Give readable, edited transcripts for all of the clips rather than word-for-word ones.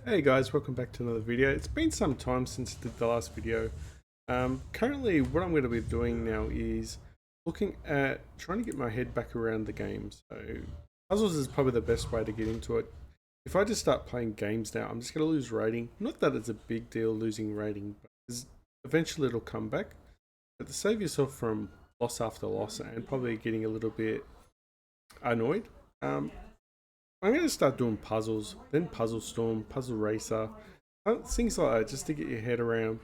Hey guys, welcome back to another video. It's been some time since I did the last video. Currently what I'm going to be doing now is looking at trying to get my head back around the game. So puzzles is probably the best way to get into it. If I just start playing games now, I'm just going to lose rating. Not that it's a big deal losing rating, but eventually it'll come back. But to save yourself from loss after loss and probably getting a little bit annoyed, I'm going to start doing puzzles, then Puzzle Storm, Puzzle Racer, things like that, just to get your head around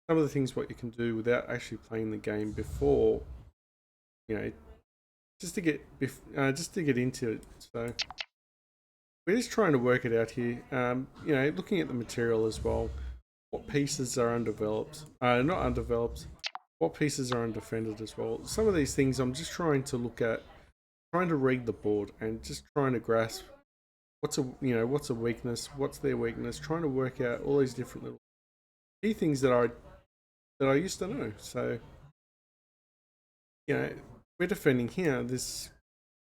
some of the things what you can do without actually playing the game before, you know, just to get into it. So we're just trying to work it out here. Looking at the material as well, what pieces are undeveloped, not undeveloped, what pieces are undefended as well. Some of these things I'm just trying to look at, trying to read the board and just trying to grasp what's a weakness, what's their weakness, trying to work out all these different little key things that I used to know. So we're defending here. This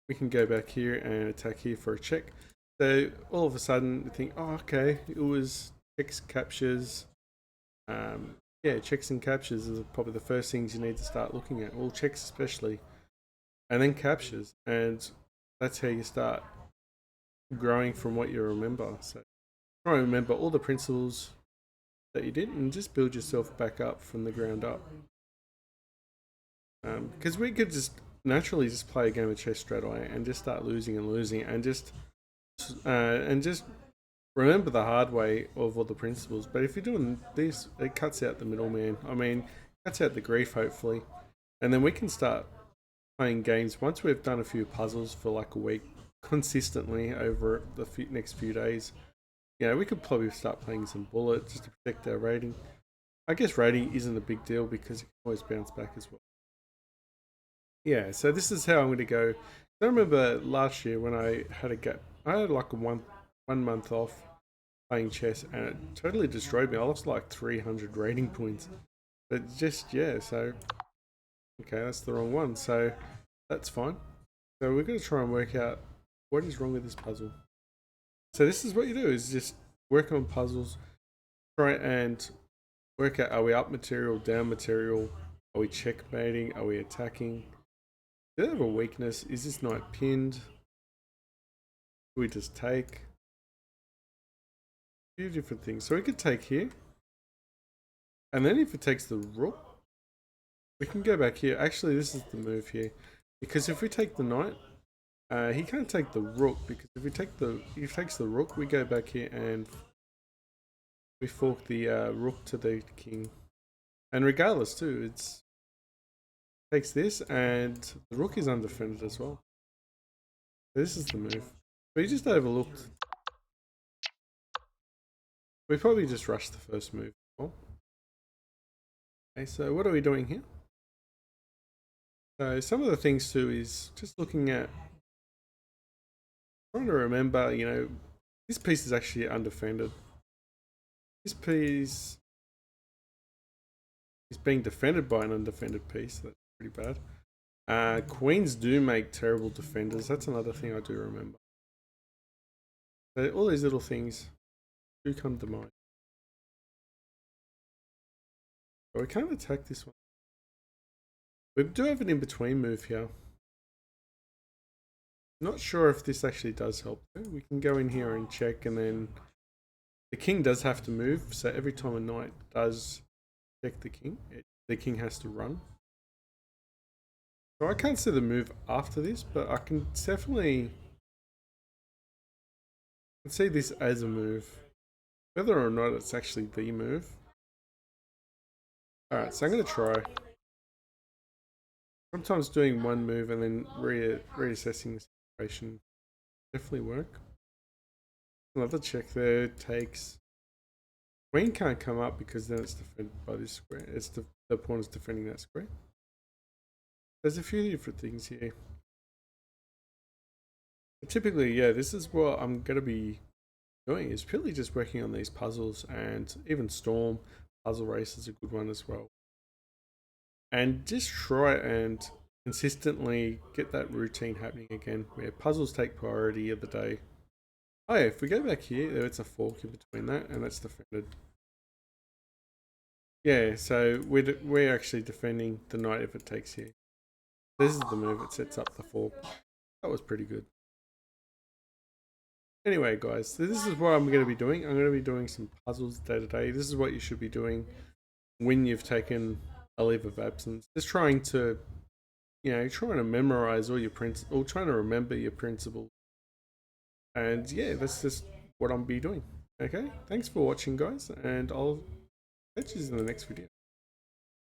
we can go back here and attack here for a check. So all of a sudden you think, oh okay, it was checks, captures. Checks and captures is probably the first things you need to start looking at. All checks especially, and then captures, and that's how you start growing from what you remember. So try and remember all the principles that you did and just build yourself back up from the ground up. Because we could just naturally just play a game of chess straight away and just start losing and just remember the hard way of all the principles. But if you're doing this, it cuts out the middleman. I mean, cuts out the grief hopefully, and then we can start playing games once we've done a few puzzles for like a week consistently over the next few days. We could probably start playing some bullet just to protect our rating. I guess rating isn't a big deal because you can always bounce back as well. Yeah, so this is how I'm going to go. I remember last year when I had a gap. I had like a one month off playing chess, and it totally destroyed me. I lost like 300 rating points. But just so okay, that's the wrong one. So that's fine. So we're going to try and work out what is wrong with this puzzle. So this is what you do: is just work on puzzles, try and work out, are we up material, down material, are we checkmating, are we attacking? Do they have a weakness? Is this knight pinned? Do we just take? A few different things. So we could take here. And then if it takes the rook, we can go back here. Actually, this is the move here. Because if we take the knight, he can't take the rook, because if he takes the rook, we go back here and we fork the rook to the king. And regardless too, takes this, and the rook is undefended as well. So this is the move. We just overlooked. We probably just rushed the first move. Okay, so what are we doing here? So some of the things too is just looking at, trying to remember, this piece is actually undefended. This piece is being defended by an undefended piece. That's pretty bad. Queens do make terrible defenders. That's another thing I do remember. So all these little things do come to mind. But we can't attack this one. We do have an in-between move here. Not sure if this actually does help. We can go in here and check, and then the king does have to move. So every time a knight does check the king, the king has to run. So I can't see the move after this, but I can definitely see this as a move. Whether or not it's actually the move. Alright, so I'm going to try. Sometimes doing one move and then reassessing the situation definitely work. Another check there takes. Queen can't come up because then it's defended by this square. It's the pawn is defending that square. There's a few different things here. But typically, this is what I'm going to be doing, is purely just working on these puzzles, and even Storm Puzzle Race is a good one as well. And just try and consistently get that routine happening again, where puzzles take priority of the day. Oh yeah, if we go back here, it's a fork in between that, and that's defended. Yeah, so we're actually defending the knight if it takes here. This is the move, it sets up the fork. That was pretty good. Anyway, guys, so this is what I'm going to be doing. I'm going to be doing some puzzles day to day. This is what you should be doing when you've taken a leave of absence. Just trying to, trying to memorize all your principles, or trying to remember your principles. And yeah, that's just what I'm be doing. Okay, thanks for watching, guys, and I'll catch you in the next video.